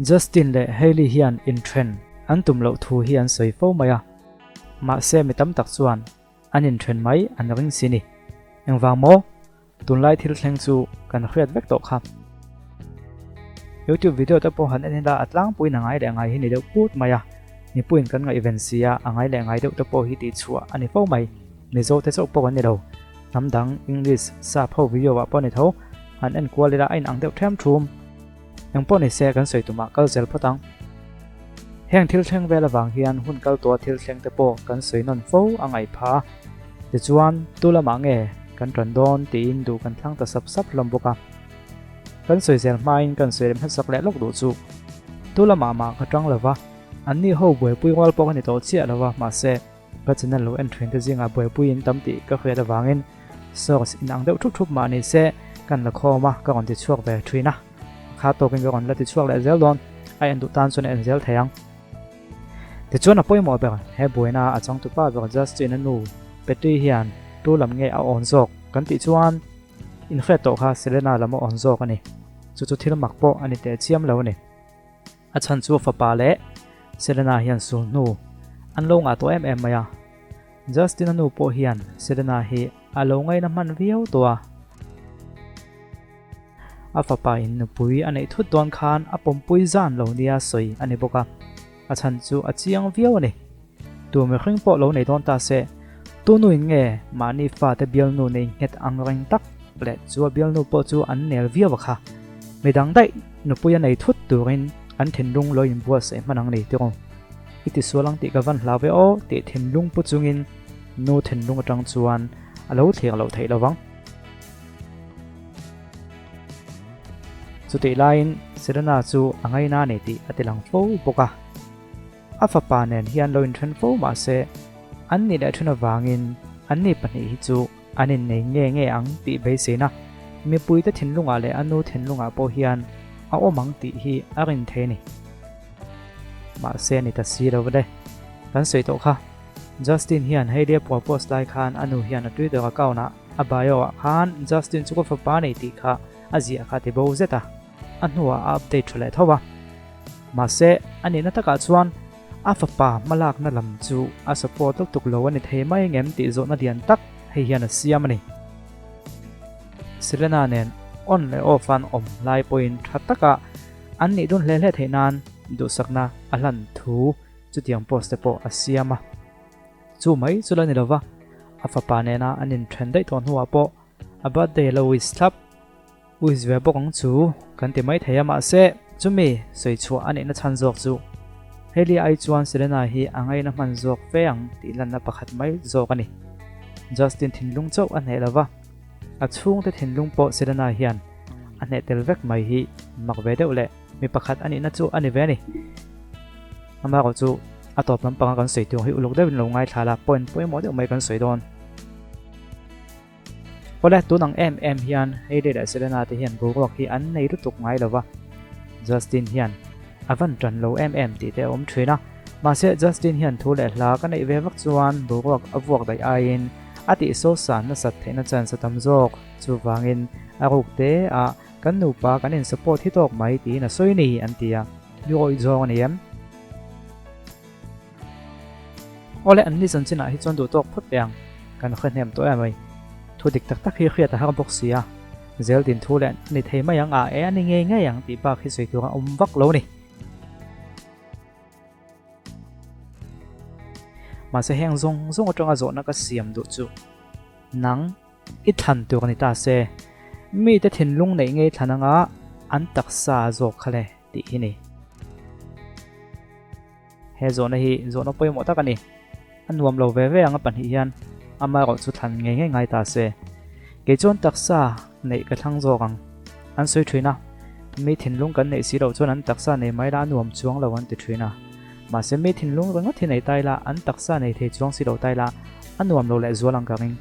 Justin le Hailey hian in trend an tum lo thu hian soi fo maya ma se mi tam tak chuan an in trend mai an ring sini engwang mo tunlai thil thleng chu kan hriat vek to kha YouTube video ta po han en da atlang pui na ngai le ngai hi ni deuh put maya ni puin kan ngai event sia angai le ngai deuh ta po hi ti chua ani fo mai ni zo te chok po kan ni do namdang English sa pho video wa po ni tho an en kwalira ain ang deuh them thum yang po ni se kan soi tuma kal zel photang heng thil thleng vela wang hian hun kal to thil thleng te po kan soi non fo angai pha ti chuan tulama nge kan randon ti in du kan thlang ta sap sap lom boka kan soi zel main kan soi hem sak le lok du chu tulama ma ka tang lawa anni ho boi pui wal po kan to chia lawa ma se ka channel lo en train te jinga boi pui in tam ti ka khre da wangin source in ang deuh thup thup ma ni se kan la kho ma ka on ti chuak ve thina kha to kan on la ti chuak le zel don ai an du tan chun en zel thayang ti chuan a poi mo be he boina a chang tu pa be Justin anu petri hian tu lam nge a on zok kan ti chuan in khre to kha Selena lama on zok ani chu chu thil mak po ani te chiam lo ni a chan chu fa pa le Selena hian su nu an lo nga to maya Justin anu po hian Selena hi a lo ngai na man viau to a fa pa in nu pui anei thut don khan a pom pui zan lo nia soi ani boka a chan chu a chiang viau ani tu me khring po lo nei don ta se tu nu nge mani fa te bial nu nei het ang rang tak ple chu bial nu po chu an nel viau kha medang dai nu pui anei thut turin an thin lung lo in bua se manang nei tiro iti sualang ti ka van hlawe o ti thin lung pu chungin nu thin lung atang chuan a lo thliang lo thei lawang chu ti lain Selena chu angai na ne ti atilang fo boka afa pa nen hian lo in thren fo ma se an ni da thuna wangin an ni pani hi chu anin nei nge ang ti be se na mi pui ta thin lunga le anu thin lunga po hian a omang ti hi arin the ni ma se ni ta si ro de kan sei to kha Justin hian hei de propose lai khan anu hian a tui de ka kauna abayo khan Justin chu ko fa pa nei ti kha azia kha te bo zeta anua update thule thowa ma se ani na taka chuan a fa pa malak na lam chu a support tuk lo ani the mai ngem ti zo na dian tak hei hian a siam ani Selena nen on le off an om lai point thataka an ni dun hle hle theinan du sakna alan thu chu tiang post te po asiama chu mai chu la ni lova a fa pa ne na anin trend dai ton huwa po about day lo is slap uis ve bokang chu kan ti mai theyama se chumi soi chu ani na chan jok chu heli ai chuan Selena hi angai na man jok feang ti lan na pakhat mai jok ani Justin thinlung chau an he lawa a chung te thinlung po Selena hian an he tel vek mai hi mak ve deuh le mi pakhat ani na chu ani ve ni ama ko chu a top lam pang kan soi tu hi uluk deuh lo ngai thala point mo deuh mai kan soi don Ole tu nang hian hei de Selena te hian burok hi an nei rutuk ngai lawa Justin hian avan tran lo ti te om thina ma se Justin hian thu le hla ka nei ve vak chuan burok avuak dai ain ati so san na sat theina chan satam jok chu wangin aruk te a kan nu pa kan in support hi tok mai ti na soi ni an tia ni oi jong ani em ole an ni san china hi chon du tok phut yang kan khanem to amai thu dik tak tak hi khia ta ha box sia zel tin thu le ni thei ma yang a e ani nge yang ti pa khi soi tu vak lo ni ma se heng zong atanga zo na ka siam du chu nang i than tu ni ta se mi te thin lung nei nge thananga an taksa zo khale ti hi ni he zo na hi zo na poi mo ta ka ni anuam lo ve anga pan hi hian ama ro chu than nge ngai ta se ke chon taksa nei ka thang zo gang an soi thina mi thin lung kan nei si ro chon an taksa nei mai ra nuam chuang lo an ti thina ma se mi thin lung ranga thin ei tai la an taksa nei the chuang si ro tai la anuam lo le zualang ka ring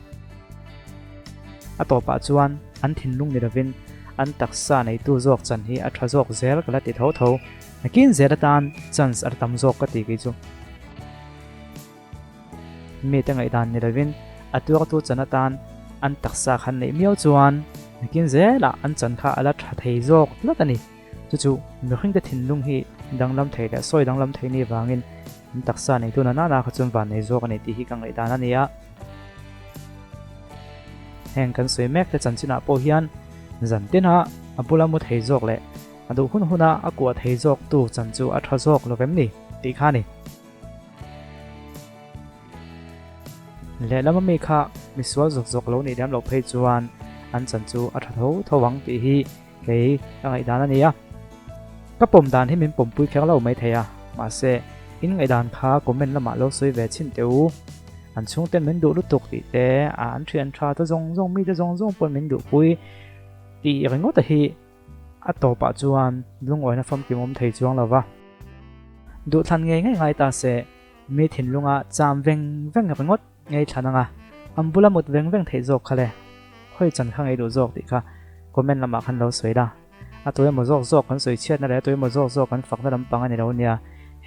a to pa chuan an thin lung ni ravin an taksa nei tu zok chan hi a tha zok zel kala ti tho nakin zeratan chance ar tam zok ka ti ki chu mi ta ngai dan ni ravin atuak tu chanatan an taksa khan nei miau chuan nakin zela an chan kha ala tha thei zok latani chu mi khing te thin lung hi danglam thei le soi danglam thei ni wangin taksa nei tu na na kha chun van nei zo ka nei ti hi kang ei dan ania heng kan soi mek te chanchina po hian zan tin ha apula mu thei jok le adu hun huna akwa thei jok tu chanchu a tha jok lovem ni ti kha ni le lama mi kha mi swal jok jok lo ni dam lo phei chuan an chanchu a tha tho thowang ti hi ke kang ei dan ania ka pom dan hi min pom pui khang lo mai theya ma se in ngai dan kha comment lama lo soi ve chin teu an chung ten min du lu tuk ti te an thian tha ta zong mi ta zong pon min du pui ti ringo ta hi a to pa chuan lung oina fam ki mom thei chuang lawa du than ngai ta se mi thin lunga cham veng ringot ngai thananga ambula mut veng thei jok khale khoi chan khang ei du jok ti kha comment lama khan lo soi da a toy mo jok kan soi chiat na le toy mo jok kan fak na lam pang ani lo nia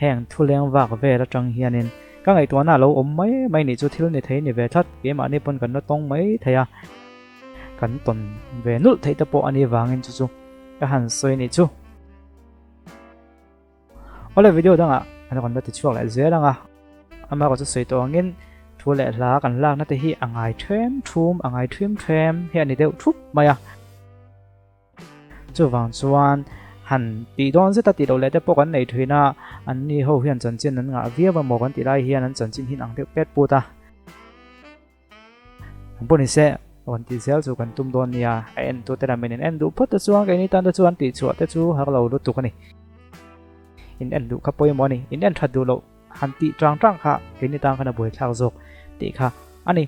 heng thuleng wak ve la tang hianin ka ngai to na lo om mai ni chu thil ni thei ni ve that ke ma ni pon kan no tong mai theya kan ton ve nul thei ta po ani wangin chu ka han soi ni chu ole video danga ana kon da ti chuak la ze danga ama ko chu soi to angin thule la kan lak na te hi angai them hi ani deuh thup maya chu wang chuan han ti don se ta ti lo le te po kan nei thuina an ni ho hian chan chen an nga via ba mo kan ti lai hian an chan chin hin ang te pet pu ta poni se on ti sel chu kan tum don nia en tu te ra men en du phot ta chuang ke ni tan ta chuan ti chu te chu har lo lu tu kan ni in en du kha poi mo ni in en thad du lo han ti trang kha ke ni tang khana boi thak jok ti kha ani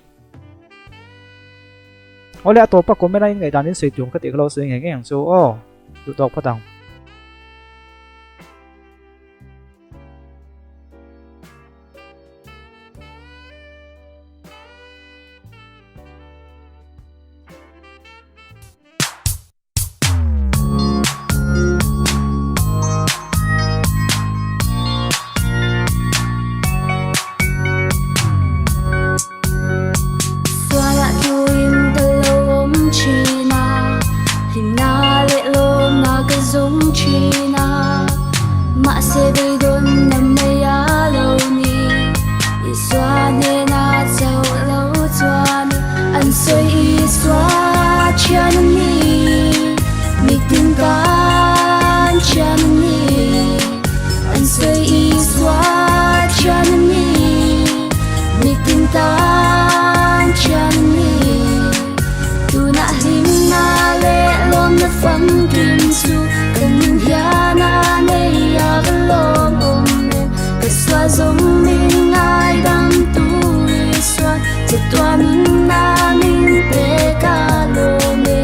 ole a to pa ko me na in ngai dan in sei tu ka ti lo sei ngai ang chu o du tok pa tang Mạ sẽ bị đồn nằm mây á lâu ni xóa nên á dâu lâu choan anh xoay y xóa chân ni mi tình can chân ni anh xoay y xóa chân ni mi tình can chân ni tu na him na lệ lom na phăng kim su cần mình hiền na này ya lom om em cái xoa giống mình ai đang tu xoa chỉ toa mình na mình te ca lo me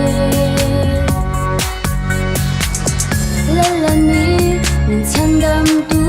la la ni mình chân đam tu